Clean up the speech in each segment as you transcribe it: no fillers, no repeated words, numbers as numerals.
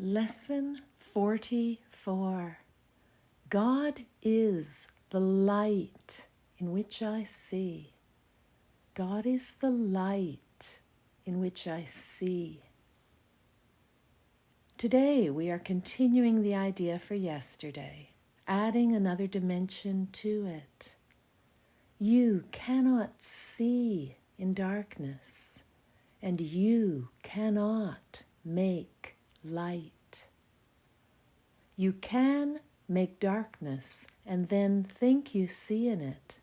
Lesson 44. God is the light in which I see. God is the light in which I see. Today we are continuing the idea for yesterday, adding another dimension to it. You cannot see in darkness, and you cannot make light. You can make darkness and then think you see in it,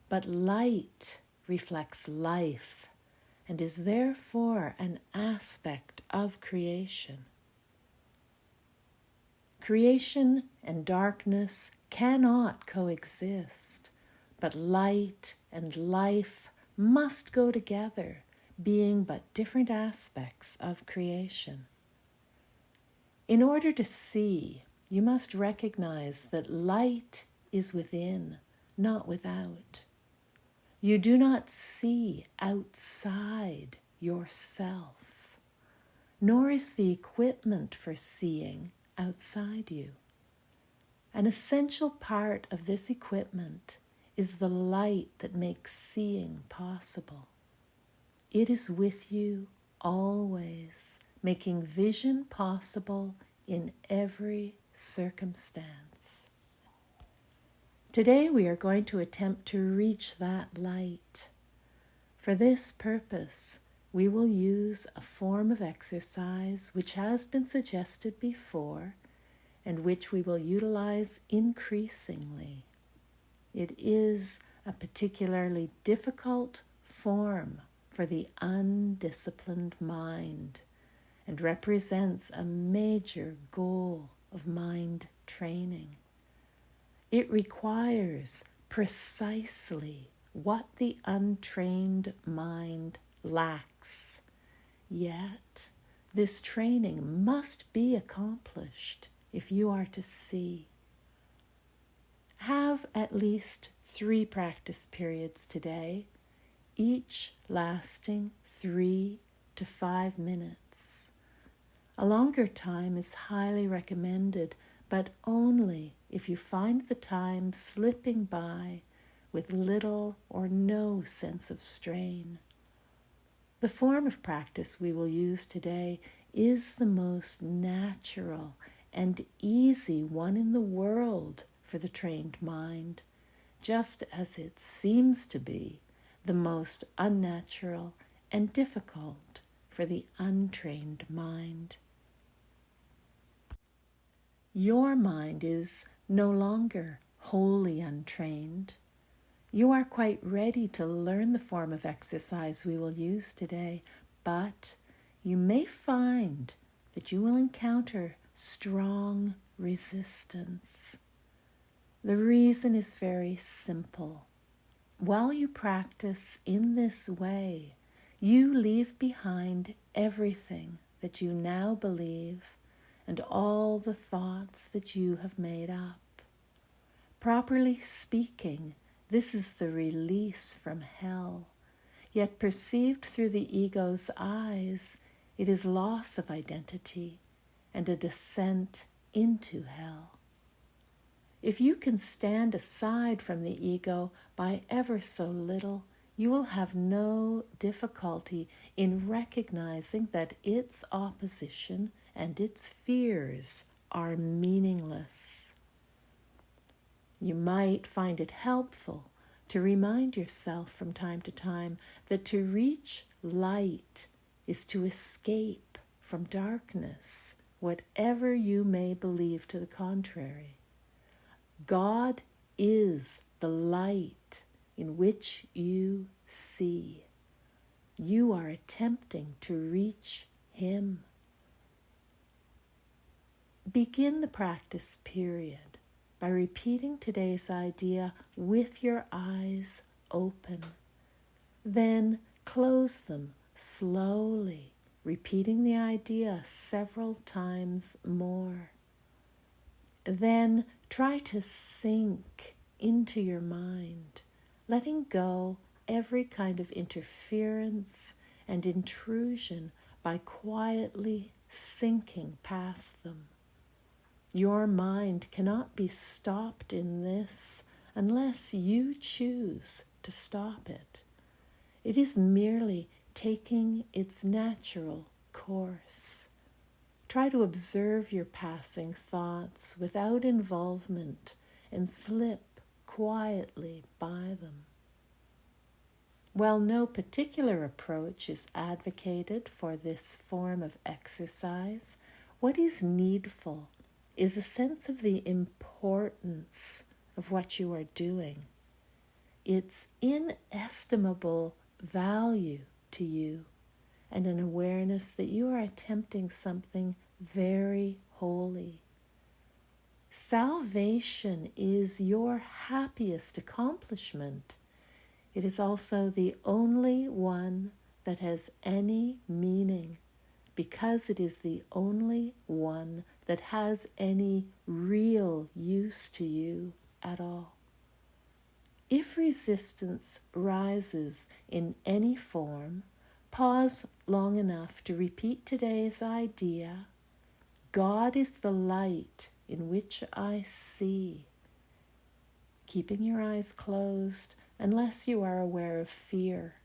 but light reflects life and is therefore an aspect of creation. Creation and darkness cannot coexist, but light and life must go together, being but different aspects of creation. In order to see, you must recognize that light is within, not without. You do not see outside yourself, nor is the equipment for seeing outside you. An essential part of this equipment is the light that makes seeing possible. It is with you always, making vision possible in every circumstance. Today we are going to attempt to reach that light. For this purpose, we will use a form of exercise which has been suggested before and which we will utilize increasingly. It is a particularly difficult form for the undisciplined mind and represents a major goal of mind training. It requires precisely what the untrained mind lacks. Yet, this training must be accomplished if you are to see. Have at least 3 practice periods today, each lasting 3 to 5 minutes. A longer time is highly recommended, but only if you find the time slipping by with little or no sense of strain. The form of practice we will use today is the most natural and easy one in the world for the trained mind, just as it seems to be the most unnatural and difficult for the untrained mind. Your mind is no longer wholly untrained. You are quite ready to learn the form of exercise we will use today, but you may find that you will encounter strong resistance. The reason is very simple. While you practice in this way, you leave behind everything that you now believe and all the thoughts that you have made up. Properly speaking, this is the release from hell, yet perceived through the ego's eyes, it is loss of identity and a descent into hell. If you can stand aside from the ego by ever so little, you will have no difficulty in recognizing that its opposition and its fears are meaningless. You might find it helpful to remind yourself from time to time that to reach light is to escape from darkness, whatever you may believe to the contrary. God is the light in which you see. You are attempting to reach Him. Begin the practice period by repeating today's idea with your eyes open. Then close them slowly, repeating the idea several times more. Then try to sink into your mind, letting go every kind of interference and intrusion by quietly sinking past them. Your mind cannot be stopped in this unless you choose to stop it. It is merely taking its natural course. Try to observe your passing thoughts without involvement and slip quietly by them. While no particular approach is advocated for this form of exercise, what is needful is a sense of the importance of what you are doing, its inestimable value to you, and an awareness that you are attempting something very holy. Salvation is your happiest accomplishment. It is also the only one that has any meaning, because it is the only one that has any real use to you at all. If resistance rises in any form, pause long enough to repeat today's idea: God is the light in which I see. Keeping your eyes closed unless you are aware of fear.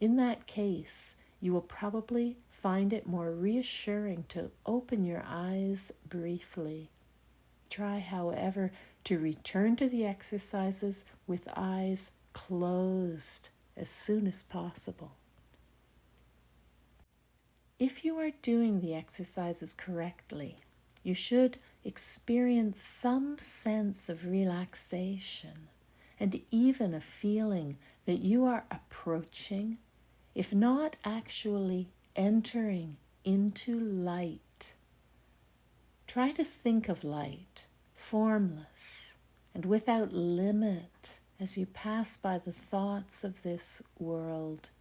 In that case, you will probably find it more reassuring to open your eyes briefly. Try, however, to return to the exercises with eyes closed as soon as possible. If you are doing the exercises correctly, you should experience some sense of relaxation and even a feeling that you are approaching, if not actually entering, into light. Try to think of light, formless and without limit, as you pass by the thoughts of this world.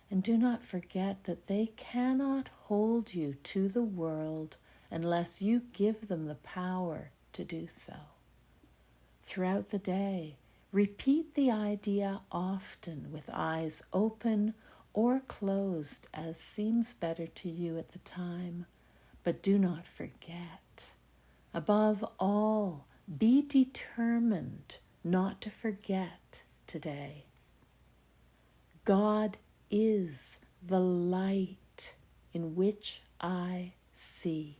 And do not forget that they cannot hold you to the world unless you give them the power to do so. Throughout the day, repeat the idea often with eyes open or closed as seems better to you at the time, but do not forget. Above all, be determined not to forget today. God is the light in which I see.